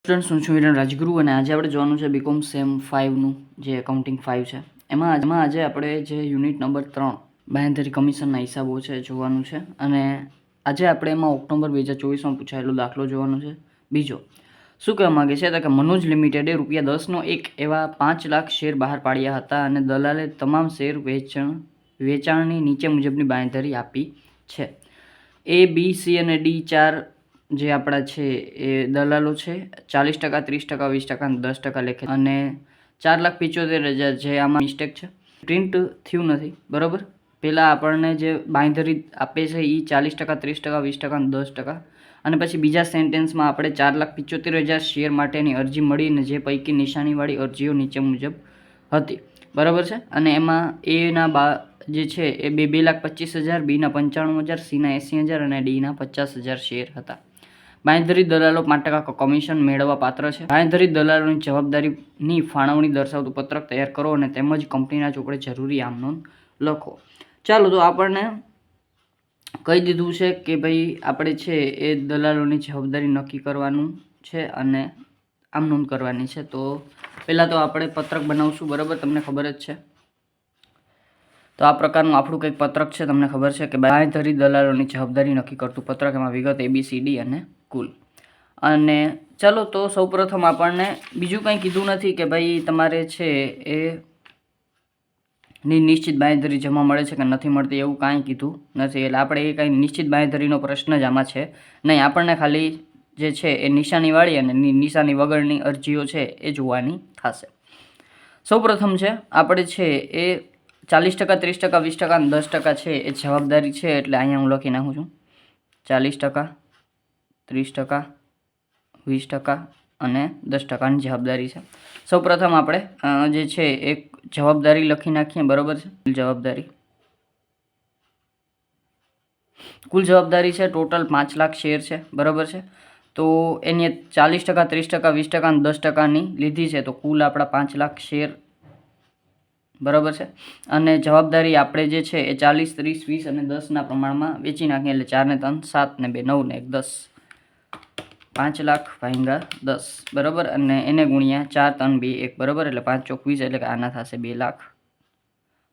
Students હું છું વિરેન રાજગુરુ અને આજે આપણે જોવાનું છે બીકોમ સેમ 5નું જે એકાઉન્ટિંગ 5 છે એમાં આજે આપણે જે યુનિટ નંબર 3 બાંહેધરી કમિશનના હિસાબો છે જોવાનું છે અને આજે આપણે એમાં ઓક્ટોબર 2024માં પૂછાયેલો દાખલો જોવાનો છે. બીજો શું કહેવા માગે છે કે મનોજ લિમિટેડે ₹10નો એક એવા 5 લાખ શેર બહાર પાડ્યા હતા અને દલાલે તમામ શેર વેચાણની નીચે મુજબની બાંહેધરી આપી છે. A, B, C અને D 4 જે આપણા છે એ દલાલો છે 40%, 30%, 20% અને 10% લેખે અને 4,75,000 જે આમાં મિસ્ટેક છે, પ્રિન્ટ થયું નથી. બરાબર, પહેલાં આપણને જે બાંહેધરી આપે છે એ 40%, 30%, 20% અને 10% અને પછી બીજા સેન્ટેન્સમાં આપણે 4,75,000 શેર માટેની અરજી મળીને જે પૈકી નિશાનીવાળી અરજીઓ નીચે મુજબ હતી. બરાબર છે, અને એમાં એના જે છે એ 2,25,000, બીના 95,000, સીના 80,000 અને ડીના 50,000 શેર હતા. બાંહેધરી દલાલો 5% કમિશન મેળવવા પાત્ર છે. બાંહેધરી દલાલોની જવાબદારીની ફાળવણી દર્શાવતું પત્રક તૈયાર કરો અને તેમજ કંપનીના ચોપડે જરૂરી આમ નોંધ લખો. ચાલો, તો આપણને કહી દીધું છે કે ભાઈ આપણે છે એ દલાલોની જવાબદારી નક્કી કરવાનું છે અને આમ નોંધ કરવાની છે. તો પહેલાં તો આપણે પત્રક બનાવશું. બરાબર, તમને ખબર જ છે. તો આ પ્રકારનું આપણું કંઈક પત્રક છે. તમને ખબર છે કે બાંહેધરી દલાલોની જવાબદારી નક્કી કરતું પત્રક, એમાં વિગત ABCD અને કુલ. અને ચાલો, તો સૌપ્રથમ આપણને બીજું કંઈ કીધું નથી કે ભાઈ તમારે છે એ નિશ્ચિત બાંહેધરી જમા મળે છે કે નથી મળતી, એવું કાંઈ કીધું નથી. એટલે આપણે એ કાંઈ નિશ્ચિત બાંહેધરીનો પ્રશ્ન જ આમાં છે નહીં. આપણને ખાલી જે છે એ નિશાનીવાળી અને નિશાની વગરની અરજીઓ છે એ જોવાની થશે. સૌપ્રથમ છે આપણે છે એ 40%, 30%, 20% અને 10% છે એ જવાબદારી છે. એટલે અહીંયા હું લખી નાખું છું 40%, 30%, 20% અને 10%ની જવાબદારી છે. સૌપ્રથમ આપણે જે છે એક જવાબદારી લખી નાખીએ. બરાબર છે, કુલ જવાબદારી છે ટોટલ 5 લાખ શેર છે. બરાબર છે, તો એની 40%, 30%, 20% અને 10%ની લીધી છે. તો કુલ આપણા 5 લાખ શેર. બરાબર છે, અને જવાબદારી આપણે જે છે એ 40, 30, 20 અને 10ના પ્રમાણમાં વેચી નાખીએ. એટલે 4 ને 3 7 ને 2 9 ને 1 10, 5 લાખ ભાગ્યા 10. બરાબર, અને એને ગુણ્યા 4, 3, 2, 1. બરાબર, એટલે 5 ચોક 20 એટલે કે આના થશે 2 લાખ.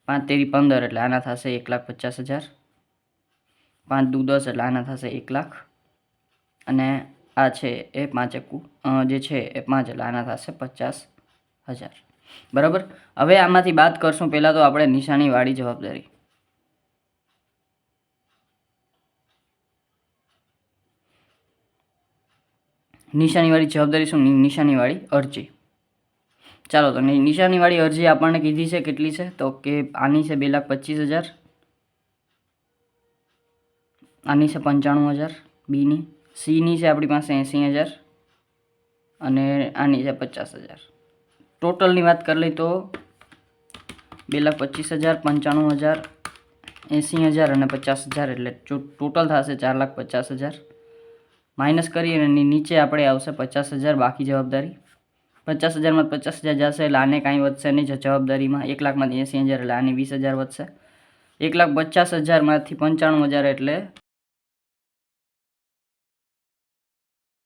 5 તેરી 15 એટલે આના થશે 1,50,000. 5 દુ 10 એટલે આના થશે 1 લાખ. અને આ છે એ 5 એકુ જે છે એ 5 એટલે આના થશે 50,000. બરાબર, હવે આમાંથી બાદ કરશું. પહેલાં તો આપણે નિશાનીવાળી જવાબદારી. નિશાનીવાળી જવાબદારી શું? નિશાનીવાળી અરજી. ચાલો, તો નિશાનીવાળી અરજી આપણને કીધી છે કેટલી છે? તો કે આની છે 2,25,000, આની છે 95,000 બીની, સીની છે આપણી પાસે 80,000 અને આની છે 50,000. ટોટલની વાત કરી લઈ તો 2,25,000, 95,000, 80,000 અને 50,000 એટલે ટોટલ થશે 4,50,000. માઇનસ કરીએ અને નીચે આપણે આવશે 50,000 બાકી જવાબદારી. 50,000માં 50,000 જશે એટલે આને કાંઈ વધશે નહીં જવાબદારીમાં. 1,00,000માંથી 80,000 એટલે આની 20,000 વધશે. 1,50,000માંથી 95,000 એટલે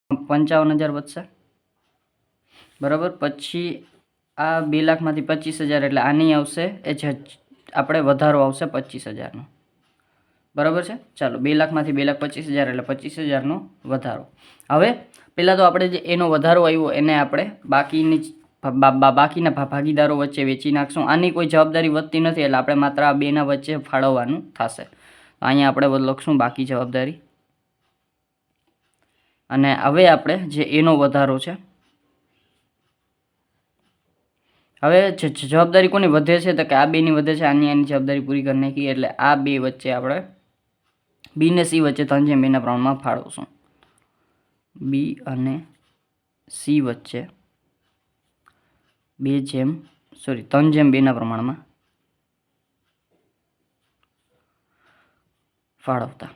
55,000 વધશે. બરાબર, પછી આ 2,00,000માંથી 25,000 એટલે આની આવશે એ આપણે વધારો આવશે 25,000નો. બરાબર છે, ચાલો 2,00,000માંથી 2,25,000 એટલે 25,000નો વધારો. હવે પહેલાં તો આપણે જે એનો વધારો આવ્યો એને આપણે બાકીના ભાગીદારો વચ્ચે વેચી નાખશું. આની કોઈ જવાબદારી વધતી નથી એટલે આપણે માત્ર આ બેના વચ્ચે ફાળવવાનું થશે. અહીંયા આપણે લખશું બાકી જવાબદારી. અને હવે આપણે જે એનો વધારો છે, હવે જવાબદારી કોની વધે છે? તો કે આ બેની વધે છે. આની જવાબદારી પૂરી કરી નાખી એટલે આ બે વચ્ચે આપણે બી ને સી વચ્ચે 3/2ના પ્રમાણમાં ફાળવશું. બી અને સી વચ્ચે 3/2ના પ્રમાણમાં ફાળવતા.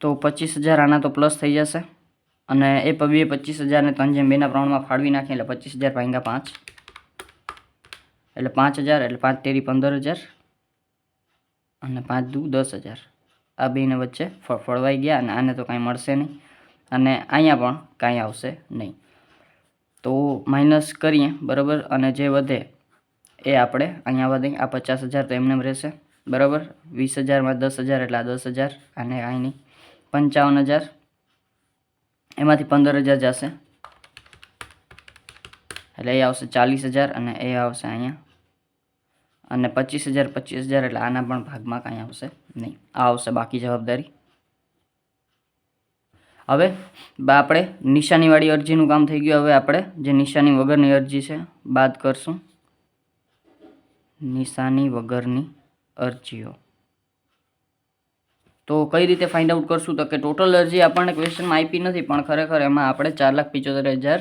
તો 25,000 આના તો પ્લસ થઈ જશે અને એ 25,000ને 3/2ના પ્રમાણમાં ફાળવી નાખીએ એટલે 25,000 ભાગ્યા 5 એટલે 5,000 એટલે 5 તેરી 15,000 અને 5 દુ 10,000. આ બેને વચ્ચે ફળવાઈ ગયા અને આને તો કાંઈ મળશે નહીં અને અહીંયા પણ કાંઈ આવશે નહીં. તો માઇનસ કરીએ, બરાબર, અને જે વધે એ આપણે અહીંયા વધે. આ 50,000 તો એમને રહેશે, બરાબર. 20,000 માં 10,000 એટલે આ 10,000, અને અહીંની 55,000, એમાંથી 15,000 જશે એટલે એ આવશે 40,000, અને એ આવશે અહીંયા, અને 25,000 એટલે આના પણ ભાગમાં કાંઈ આવશે નહીં. આ આવશે બાકી જવાબદારી. હવે આપણે નિશાનીવાળી અરજીનું કામ થઈ ગયું. હવે આપણે જે નિશાની વગરની અરજી છે બાદ કરશું. નિશાની વગરની અરજીઓ તો કઈ રીતે ફાઇન્ડ આઉટ કરશું? તો કે ટોટલ અરજી આપણને ક્વેશ્ચનમાં આપી નથી, પણ ખરેખર એમાં આપણે 4,75,000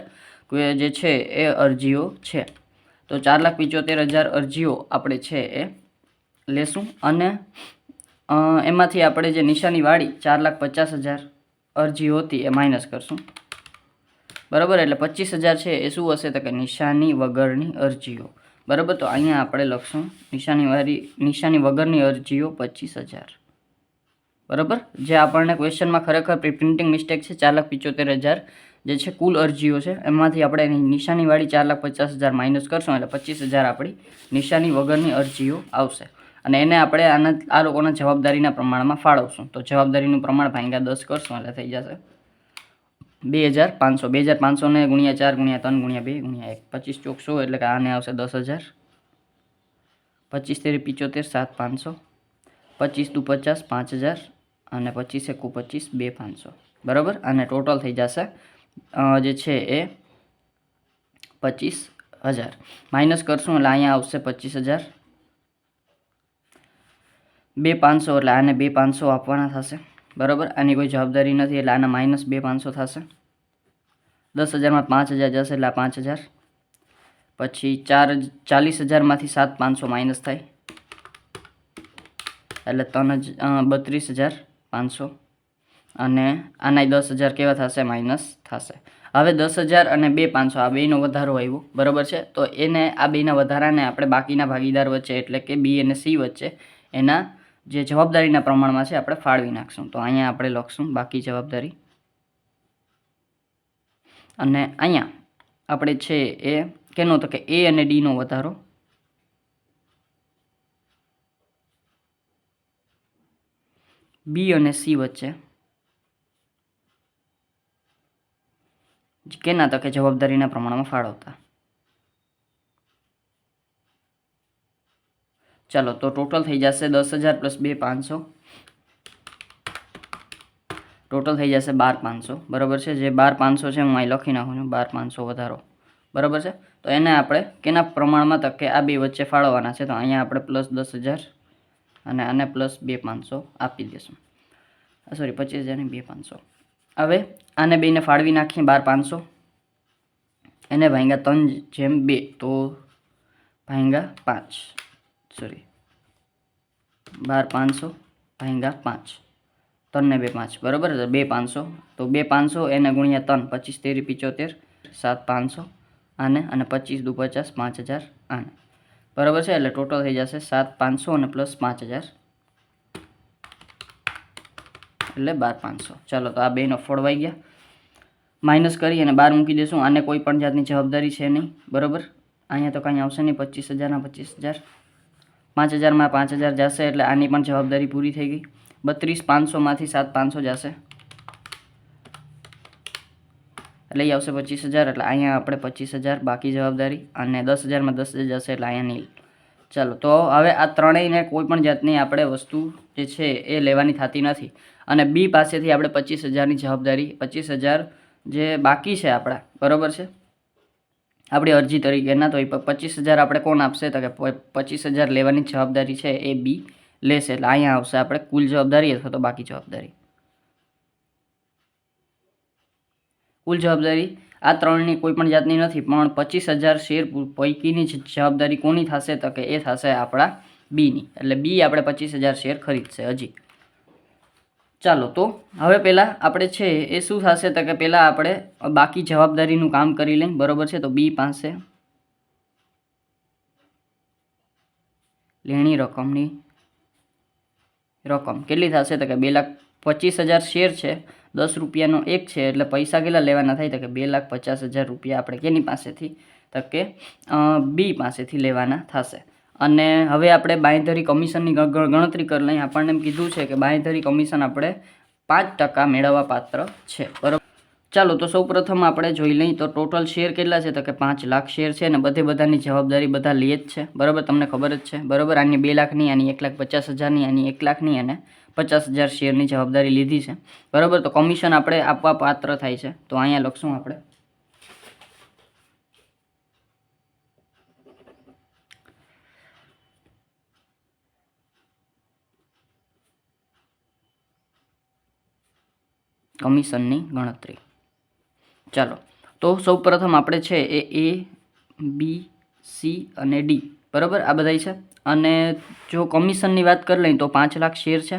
જે છે એ અરજીઓ છે. તો 4,75,000 અરજીઓ આપણે છે એ લેશું, અને એમાંથી આપણે જે નિશાનીવાળી 4,50,000 અરજીઓ હતી એ માઇનસ કરશું, બરાબર. એટલે 25,000 છે એ શું હશે? તો કે નિશાની વગરની અરજીઓ, બરાબર. તો અહીંયા આપણે લખશું નિશાની વગરની અરજીઓ 25,000, બરાબર. જે આપણને ક્વેશ્ચનમાં ખરેખર પ્રિન્ટિંગ મિસ્ટેક છે. 4,75,000 જે છે કુલ અરજીઓ છે, એમાંથી આપણે નિશાનીવાળી 4,50,000 માઇનસ કરશું એટલે 25,000 આપણી નિશાની વગરની અરજીઓ આવશે, અને એને આપણે આ લોકોના જવાબદારીના પ્રમાણમાં ફાળવશું. તો જવાબદારીનું પ્રમાણ ભાગ્યા 10 કરશું એટલે થઈ જશે 2,500. 2,500 ને ગુણ્યા 4 ગુણ્યા 3 ગુણ્યા 2 ગુણ્યા 1, 25 ચોક 100 એટલે કે આને આવશે 10,000. 25 તેરી 75, 7,500. 25 દુ 50, 5,000, અને 25 એકુ 25, 2,500, બરાબર. અને ટોટલ થઈ જશે જે છે એ 25,000. માઇનસ કરશું એટલે અહીંયા આવશે 25,000. 2,500 એટલે આને 2,500 આપવાના થશે, બરાબર. આની કોઈ જવાબદારી નથી એટલે આના માઇનસ 2,500 થશે. 10,000 માં 5,000 જશે એટલે આ 5,000. પછી 40,000 માંથી 7,500 માઇનસ થાય એટલે 32,500, અને આના 10,000 કેવા થશે? માઇનસ થશે. હવે 10,000 અને 2,500 આ બેનો વધારો આવ્યો, બરાબર છે. તો એને આ બેના વધારાને આપણે બાકીના ભાગીદાર વચ્ચે એટલે કે બી અને સી વચ્ચે એના જે જવાબદારીના પ્રમાણમાં છે આપણે ફાળવી નાખશું. તો અહીંયા આપણે લખશું બાકી જવાબદારી, અને અહીંયા આપણે છે એ કેનો? તો કે એ અને ડીનો વધારો, બી અને સી વચ્ચે કેના? તો કે જવાબદારીના પ્રમાણમાં ફાળવતા. ચાલો, તો ટોટલ થઈ જશે 10,000 પ્લસ 2,500, ટોટલ થઈ જશે 12,500, બરાબર છે. જે 12,500 છે હું અહીં લખી નાખું છું, 12,500 વધારો, બરાબર છે. તો એને આપણે કેના પ્રમાણમાં? તો કે આ બે વચ્ચે ફાળવવાના છે. તો અહીંયા આપણે પ્લસ 10,000 અને આને પ્લસ 2,500 આપી દઈશું. સોરી, 25,000 ને 2,500. હવે આને બેને ફાળવી નાખીએ 12,500, એને ભાંગ્યા 3/2, તો ભાંગ્યા 5, સોરી 12,500 ભાંગ્યા 5, 3 ને 2 5, બરાબર. 2,500, તો 2,500 એને ગુણ્યા 3, 25 તેરી 75, 7,500 આને, અને 25 દુ 50, 5,000 આને, બરાબર છે. એટલે ટોટલ થઈ જશે 7,500 અને પ્લસ 5,000 એટલે 12,500. ચાલો, તો આ બેનો ફોડવાઈ ગયા. માઇનસ કરી અને 12 મૂકી દઈશું. આને કોઈ પણ જાતની જવાબદારી છે નહીં, બરાબર. અહીંયા તો કાંઈ આવશે નહીં. 25,000 ના 25,000, 5,000 માં 5,000 જશે એટલે આની પણ જવાબદારી પૂરી થઈ ગઈ. 32,500 માંથી 7,500 જશે એટલે એ આવશે 25,000. એટલે અહીંયા આપણે 25,000 બાકી જવાબદારી, અને 10,000 માં 10,000 જશે એટલે અહીંયા નીલ. ચાલો, તો હવે આ ત્રણેયને કોઈ પણ જાતની આપણે વસ્તુ જે છે એ લેવાની થતી નથી, અને બી પાસેથી આપણે 25,000ની જવાબદારી, 25,000 જે બાકી છે આપણા, બરાબર છે, આપણી અરજી તરીકેના, તો એ 25,000 આપણે કોણ આપશે? તો કે 25,000 લેવાની જવાબદારી છે એ બી લેશે. એટલે અહીંયા આવશે આપણે કુલ જવાબદારી અથવા તો બાકી જવાબદારી. કુલ જવાબદારી આ ત્રણની કોઈ પણ જાતની નથી, પણ 25,000 શેર પૈકીની જવાબદારી કોની થશે? તો કે એ થશે આપણા બીની. એટલે બી આપણે 25,000 શેર ખરીદશે હજી. ચાલો, તો હવે પહેલાં આપણે છે એ શું થશે? તો કે પહેલાં આપણે બાકી જવાબદારીનું કામ કરી લઈએ, બરાબર છે. તો બી પાસે લેણી રકમની રકમ કેટલી થશે? તો કે 2,25,000 શેર છે, 10 રૂપિયાનો 1 છે એટલે પૈસા કેટલા લેવાના થાય? તો કે 2,50,000 રૂપિયા આપણે કેની પાસેથી? તો કે બી પાસેથી લેવાના થશે. અને હવે આપણે બાંયધરી કમિશનની ગણતરી કરી લઈએ. આપણને એમ કીધું છે કે બાંયધરી કમિશન આપણે 5% મેળવવા પાત્ર છે, બરાબર. ચાલો તો સૌ પ્રથમ આપણે જોઈ લઈએ તો ટોટલ શેર કેટલા છે? તો કે 5 લાખ શેર છે, અને બધાની જવાબદારી બધા લે જ છે, બરાબર. તમને ખબર જ છે, બરાબર. આની 2 લાખની, આની 1,50,000ની, આની 1 લાખની અને 50,000 શેરની જવાબદારી લીધી છે, બરાબર. તો કમિશન આપણે આપવા પાત્ર થાય છે, તો અહીંયા લખશું આપણે કમિશનની ગણતરી. ચાલો તો સૌ પ્રથમ આપણે છે એ બી સી અને ડી, બરાબર, આ બધા છે. અને જો કમિશનની વાત કરી લઈએ તો 5 લાખ શેર છે,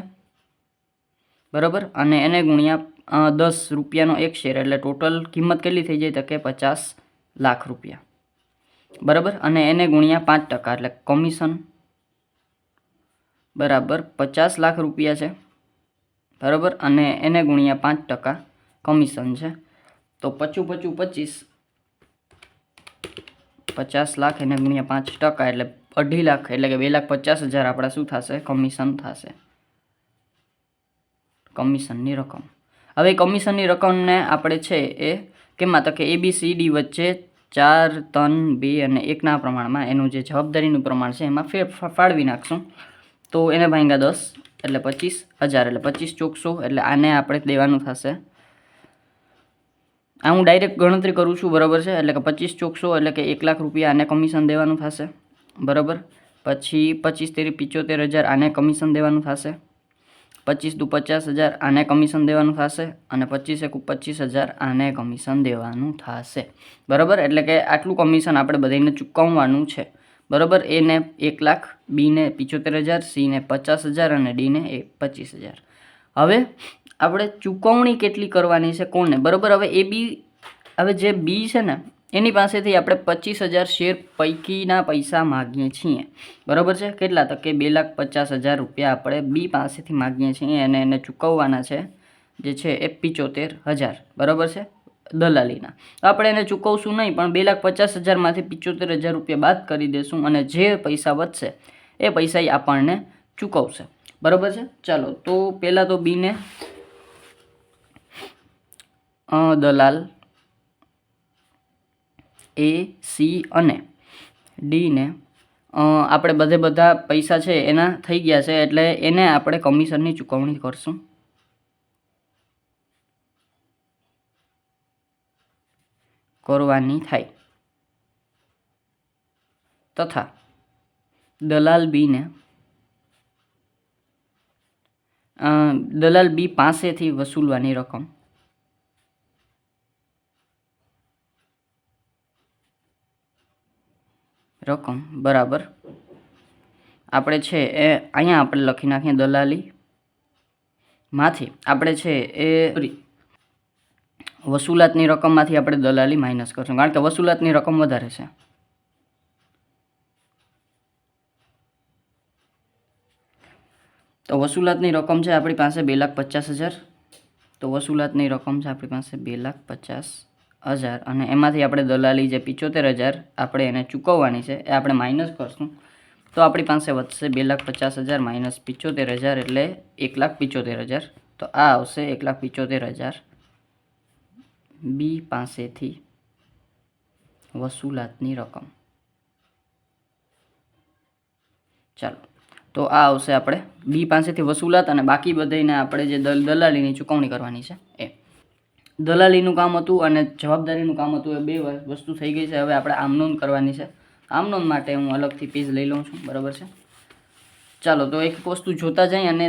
બરાબર. અને એને ગુણ્યા 10 રૂપિયાનો 1 શેર એટલે ટોટલ કિંમત કેટલી થઈ જાય? તો કે 50 લાખ રૂપિયા, બરાબર. અને એને ગુણ્યા 5% એટલે કમિશન બરાબર 50 લાખ રૂપિયા છે, બરાબર. અને એને ગુણ્યા 5% કમિશન છે, તો 25 50 લાખ એને ગુણ્યા 5% એટલે 2.5 લાખ એટલે કે 2,50,000 આપણા શું થશે? કમિશન થશે, કમિશનની રકમ. હવે કમિશનની રકમને આપણે છે એ કેમાં? તો કે ABCD વચ્ચે 4, 3, 2 અને 1ના પ્રમાણમાં એનું જે જવાબદારીનું પ્રમાણ છે એમાં ફાળવી નાખશું. તો એને ભાંગ્યા 10 એટલે 25,000 એટલે 25 ચોક 100 એટલે આને આપણે દેવાનું થશે. આ હું ડાયરેક્ટ ગણતરી કરું છું, બરાબર છે. એટલે કે 25 ચોક 100 એટલે કે 1 લાખ રૂપિયા આને કમિશન દેવાનું થશે, બરાબર. પછી 25 તેરી 75,000 આને કમિશન દેવાનું થશે. 25 દુ 50,000 આને કમિશન દેવાનું થશે. અને 25 એકુ 25,000 આને કમિશન દેવાનું થશે, બરાબર. એટલે કે આટલું કમિશન આપણે બધાને ચૂકવવાનું છે, બરાબર. એને 1 લાખ, બીને 75,000, સીને 50,000 અને ડીને 25,000. હવે આપણે ચૂકવણી કેટલી કરવાની છે? કોને? બરાબર. હવે જે બી છે ને એની પાસેથી આપણે 25,000 શેર પૈકીના પૈસા માગીએ છીએ, બરાબર છે. કેટલા? તો કે 2,50,000 રૂપિયા આપણે બી પાસેથી માગીએ છીએ અને એને ચૂકવવાના છે જે છે એ 75,000, બરાબર છે, દલાલીના. આપણે એને ચૂકવશું નહીં, પણ 2,50,000માંથી 75,000 રૂપિયા બાદ કરી દેશું અને જે પૈસા વધશે એ પૈસા આપણને ચૂકવશે, બરાબર છે. ચાલો તો પહેલાં તો બીને દલાલ એ, સી અને ડીને આપણે બધા પૈસા છે એના થઈ ગયા છે, એટલે એને આપણે કમિશનની ચૂકવણી કરશું. કરવાની થાય તથા દલાલ બી પાસેથી વસૂલવાની રકમ બરાબર આપણે છે એ અહીંયા આપણે લખી નાખીએ દલાલી માંથી આપણે છે એ વસૂલાતની રકમમાંથી આપણે દલાલી માઇનસ કરશું, કારણ કે વસૂલાતની રકમ વધારે છે. તો વસૂલાતની રકમ છે આપણી પાસે 2,50,000. તો વસૂલાતની રકમ છે આપણી પાસે 2,50,000 અને એમાંથી આપણે દલાલી જે 75,000 આપણે એને ચૂકવવાની છે એ આપણે માઇનસ કરશું. તો આપણી પાસે વધશે 2,50,000 માઇનસ 75,000 એટલે 1,75,000. તો આ આવશે 1,75,000 બી પાસેથી વસૂલાતની રકમ. ચાલો તો આ આવશે આપણે બી પાસેથી વસૂલાત અને બાકી બધાને આપણે જે દલાલીની ચૂકવણી કરવાની છે એ. દલાલીનું કામ હતું અને જવાબદારીનું કામ હતું, એ બે વસ્તુ થઈ ગઈ છે. હવે આપણે આમનોંધ કરવાની છે. આમનોંધ માટે હું અલગથી પેજ લઈ લઉં છું, બરાબર છે. ચાલો તો એક વસ્તુ જોતા જાય અને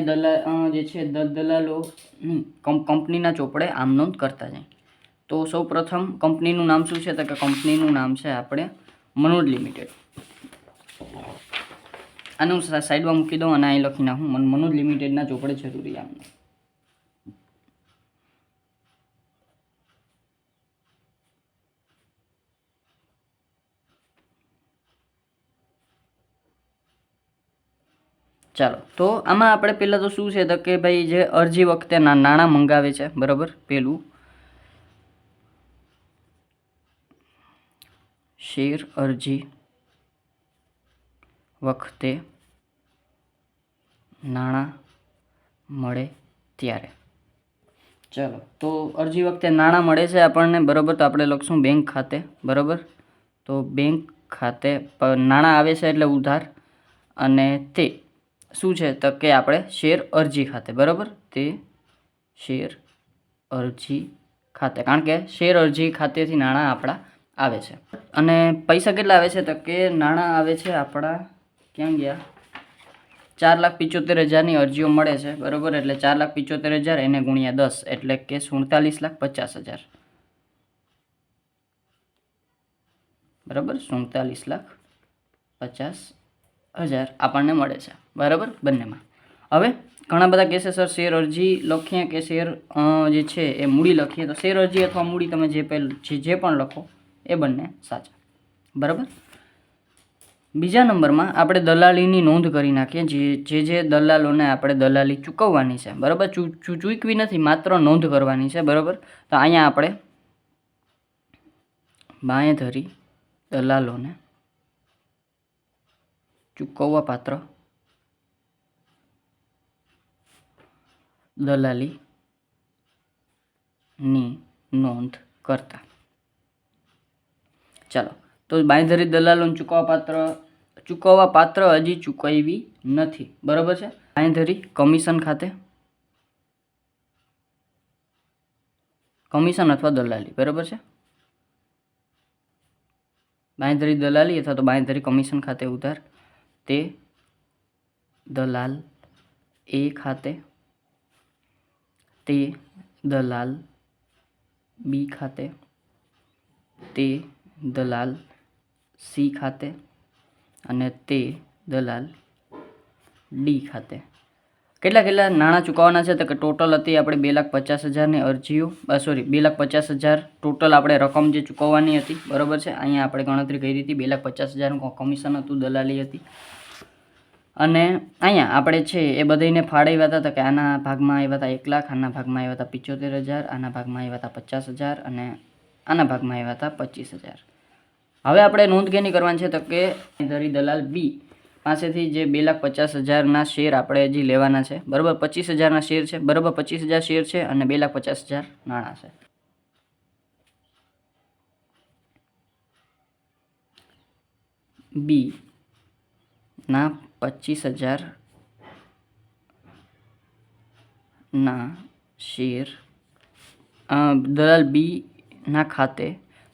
જે છે દલાલોની કંપનીના ચોપડે આમનોંધ કરતા જાય. તો સૌ પ્રથમ કંપનીનું નામ શું છે? તો કે કંપનીનું નામ છે આપણે મનોજ લિમિટેડ. આને હું સાઈડમાં મૂકી દઉં અને અહીં લખી નાખું મનોજ લિમિટેડના ચોપડે જરૂરી આમ. ચાલો, તો આમાં આપણે પહેલાં તો શું છે તો કે ભાઈ જે અરજી વખતે નાણાં મંગાવે છે, બરાબર, પેલું શેર અરજી વખતે નાણાં મળે ત્યારે. ચાલો, તો અરજી વખતે નાણાં મળે છે આપણને, બરાબર, તો આપણે લખશું બેંક ખાતે, બરાબર. તો બેંક ખાતે નાણાં આવે છે એટલે ઉધાર, અને તે શું છે તો કે આપણે શેર અરજી ખાતે, બરાબર, તે શેર અરજી ખાતે, કારણ કે શેર અરજી ખાતેથી નાણાં આપણા આવે છે. અને પૈસા કેટલા આવે છે તો કે નાણાં આવે છે આપણા, ક્યાં ગયા, 4,75,000ની અરજીઓ મળે છે, બરાબર. એટલે 4,75,000 એને ગુણ્યા 10 એટલે કે 47,50,000, બરાબર. 47,50,000 આપણને મળે છે, બરાબર, બંનેમાં. હવે ઘણા બધા કહેશે સર શેર અરજી લખીએ કે શેર જે છે એ મૂડી લખીએ, તો શેર અરજી અથવા મૂડી તમે જે પણ લખો એ બંને સાચા, બરાબર. બીજા નંબરમાં આપણે દલાલીની નોંધ કરી નાખીએ, જે દલાલોને આપણે દલાલી ચૂકવવાની છે, બરાબર. ચૂકવી નથી, માત્ર નોંધ કરવાની છે, બરાબર. તો અહીંયા આપણે બાંયધરી દલાલોને ચૂકવવા પાત્ર દલાલીની નોંધ કરતા. ચાલો, તો બાંયધરી દલાલોને ચૂકવવા પાત્ર હજી ચૂકવી નથી, બરાબર છે. બાંયધરી કમિશન ખાતે, કમિશન અથવા દલાલી, બરાબર છે. બાંયધરી દલાલી અથવા તો બાંયધરી કમિશન ખાતે ઉધાર, તે દલાલ એ ખાતે, તે દલાલ બી ખાતે, તે દલાલ સી ખાતે અને તે દલાલ ડી ખાતે. કેટલા નાણાં ચૂકવવાના છે તો કે ટોટલ હતી આપણે 2,50,000ની અરજીઓ, 2,50,000 ટોટલ આપણે રકમ જે ચૂકવવાની હતી, બરાબર છે. અહીંયા આપણે ગણતરી કરી હતી, 2,50,000 કમિશન હતું, દલાલી હતી. અને અહીંયા આપણે છે એ બધાને ફાળવ્યા હતા, તો કે આના ભાગમાં આવ્યા હતા 1 લાખ, આના ભાગમાં આવ્યા હતા 75,000, આના ભાગમાં આવ્યા હતા 50,000 અને આના ભાગમાં આવ્યા હતા 25,000. હવે આપણે નોંધ કેની કરવાની છે તો કે ધરી દલાલ બી પાસેથી જે 2,50,000ના શેર આપણે હજી લેવાના છે, બરાબર. 25,000ના શેર છે, બરાબર. 25,000 શેર છે અને 2,50,000 નાણાં છે. બી ના 25,000 ના શેર, દલાલ બી ના ખાતે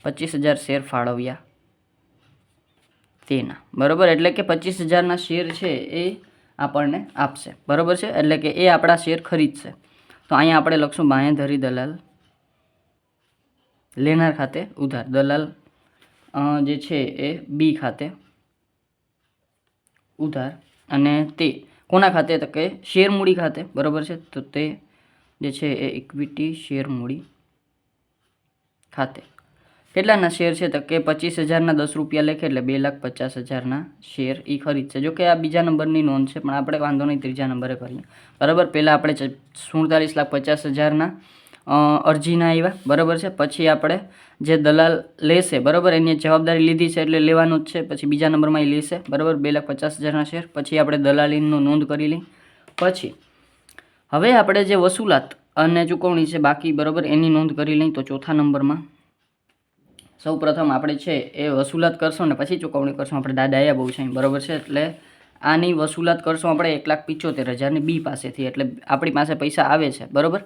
25,000 શેર ફાળવ્યા તેના, બરાબર. એટલે કે 25,000ના શેર છે એ આપણને આપશે, બરાબર છે. એટલે કે એ આપણા શેર ખરીદશે. તો અહીંયા આપણે લખશું બાંયધરી દલાલ લેનાર ખાતે ઉધાર, દલાલ જે છે એ બી ખાતે ઉધાર, અને તે કોના ખાતે તો કે શેર મૂડી ખાતે, બરાબર છે. તો તે જે છે એ ઇક્વિટી શેર મૂડી ખાતે. કેટલાના શેર છે તો કે 25,000ના 10 રૂપિયા લેખે એટલે 2,50,000ના શેર એ ખરીદશે. જો કે આ બીજા નંબરની નોંધ છે, પણ આપણે વાંધો નહીં, ત્રીજા નંબરે કરીએ, બરાબર. પહેલાં આપણે 47,50,000ના અરજીના આવ્યા, બરાબર છે. પછી આપણે જે દલાલ લેશે, બરાબર, એની જવાબદારી લીધી છે એટલે લેવાનું જ છે. પછી બીજા નંબરમાં એ લેશે, બરાબર, 2,50,000ના શેર. પછી આપણે દલાલીની નોંધ કરી લઈ. પછી હવે આપણે જે વસૂલાત અને ચૂકવણી છે બાકી, બરાબર, એની નોંધ કરી લઈ. તો ચોથા નંબરમાં સૌ પ્રથમ આપણે છે એ વસૂલાત કરશું ને પછી ચૂકવણી કરશું. આપણે ડાયા બહુ છે, બરાબર છે. એટલે આની વસૂલાત કરશું આપણે 1,75,000ની બી પાસેથી. એટલે આપણી પાસે પૈસા આવે છે, બરાબર.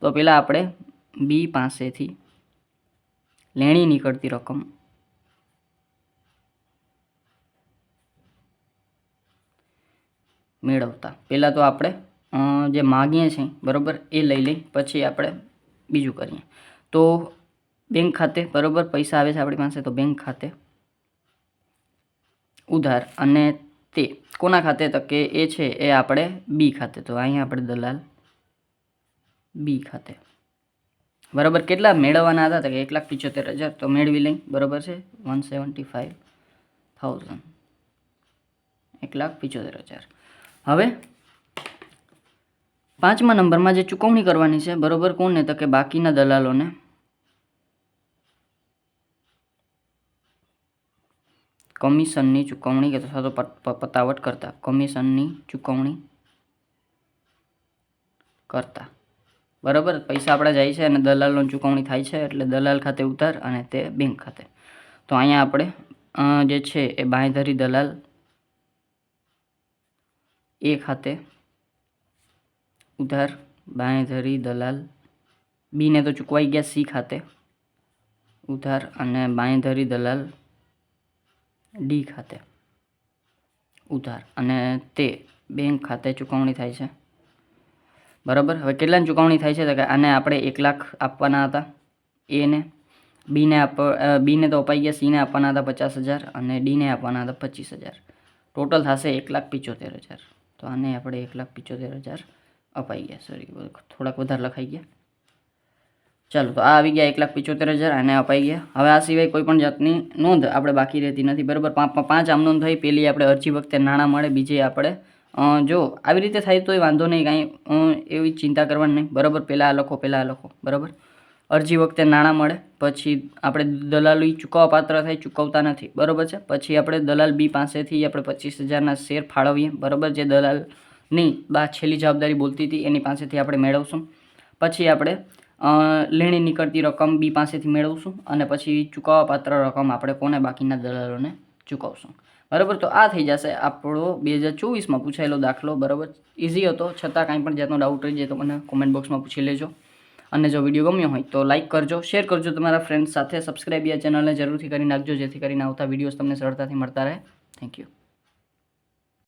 તો પહેલાં આપણે બી પાસેથી લેણી નીકળતી રકમ મેળવતા પહેલાં તો આપણે જે માગીએ છીએ, બરાબર, એ લઈ લઈ. પછી આપણે બીજું કરીએ. તો બેંક ખાતે, બરાબર, પૈસા આવે છે આપણી પાસે, તો બેંક ખાતે ઉધાર, અને તે કોના ખાતે તો કે એ છે એ આપણે બી ખાતે. તો અહીંયા આપણે દલાલ બી ખાતે, બરાબર. કેટલા મેળવવાના હતા તો કે 1,75,000, તો મેળવી લઈ, બરાબર છે. 175,000, 1,75,000. હવે 5મા નંબરમાં જે ચૂકવણી કરવાની છે બરોબર, કોને? તો કે બાકીના દલાલોને કમિશનની ચૂકવણી અથવા તો પતાવટ કરતા, કમિશનની ચૂકવણી કરતા બરાબર. પૈસા આપણા જાય છે અને દલાલની ચૂકવણી થાય છે એટલે દલાલ ખાતે ઉધાર અને તે બેંક ખાતે. તો અહીંયા આપણે જે છે એ બાંયધરી દલાલ એ ખાતે ઉધાર, બાંયધરી દલાલ બીને તો ચૂકવાઈ ગયા, સી ખાતે ઉધાર અને બાંયધરી દલાલ ડી ખાતે ઉધાર અને તે બેંક ખાતે ચૂકવણી થાય છે બરાબર. હવે કેટલાની ચૂકવણી થાય છે? તો કે આને આપણે 1 લાખ આપવાના હતા એને, બીને તો અપાઈ ગયા, સીને આપવાના હતા 50,000 અને ડીને આપવાના હતા 25,000. ટોટલ થશે 1,75,000. તો આને આપણે 1,75,000 અપાઈ ગયા. સોરી, થોડાક વધારે લખાઈ ગયા. ચાલો, તો આ આવી ગયા 1,75,000 આને અપાઈ ગયા. હવે આ સિવાય કોઈ પણ જાતની નોંધ આપણે બાકી રહેતી નથી બરાબર. 5 આમ નોંધ થઈ. પહેલી આપણે અરજી વખતે નાણાં મળે, બીજી આપણે જો આવી રીતે થાય તોય વાંધો નહીં, કાંઈ એવી ચિંતા કરવાની નહીં બરાબર. પહેલાં આ લખો બરાબર. અરજી વખતે નાણાં મળે, પછી આપણે દલાલી ચૂકવવા પાત્ર થાય, ચૂકવતા નથી બરાબર છે. પછી આપણે દલાલ બી પાસેથી આપણે 25,000ના શેર ફાળવીએ બરાબર. જે દલાલની છેલ્લી જવાબદારી બોલતી હતી એની પાસેથી આપણે મેળવશું. પછી આપણે લેણી નીકળતી રકમ બી પાસેથી મેળવશું અને પછી ચૂકવવા પાત્ર રકમ આપણે કોને? બાકીના દલાલોને ચૂકવશું બરાબર. તો આ થઈ જશે આપણો 2024માં પૂછાયેલો દાખલો બરાબર. ઇઝી હતો, છતાં કાંઈ પણ જાતનો ડાઉટ રહી જાય તો મને કોમેન્ટ બોક્સમાં પૂછી લેજો. અને જો વિડીયો ગમ્યો હોય તો લાઇક કરજો, શેર કરજો તમારા ફ્રેન્ડ્સ સાથે, સબસ્ક્રાઈબ આ ચેનલને જરૂરથી કરી નાખજો જેથી કરીને આવતા વિડીયોઝ તમને સરળતાથી મળતા રહે. Thank you.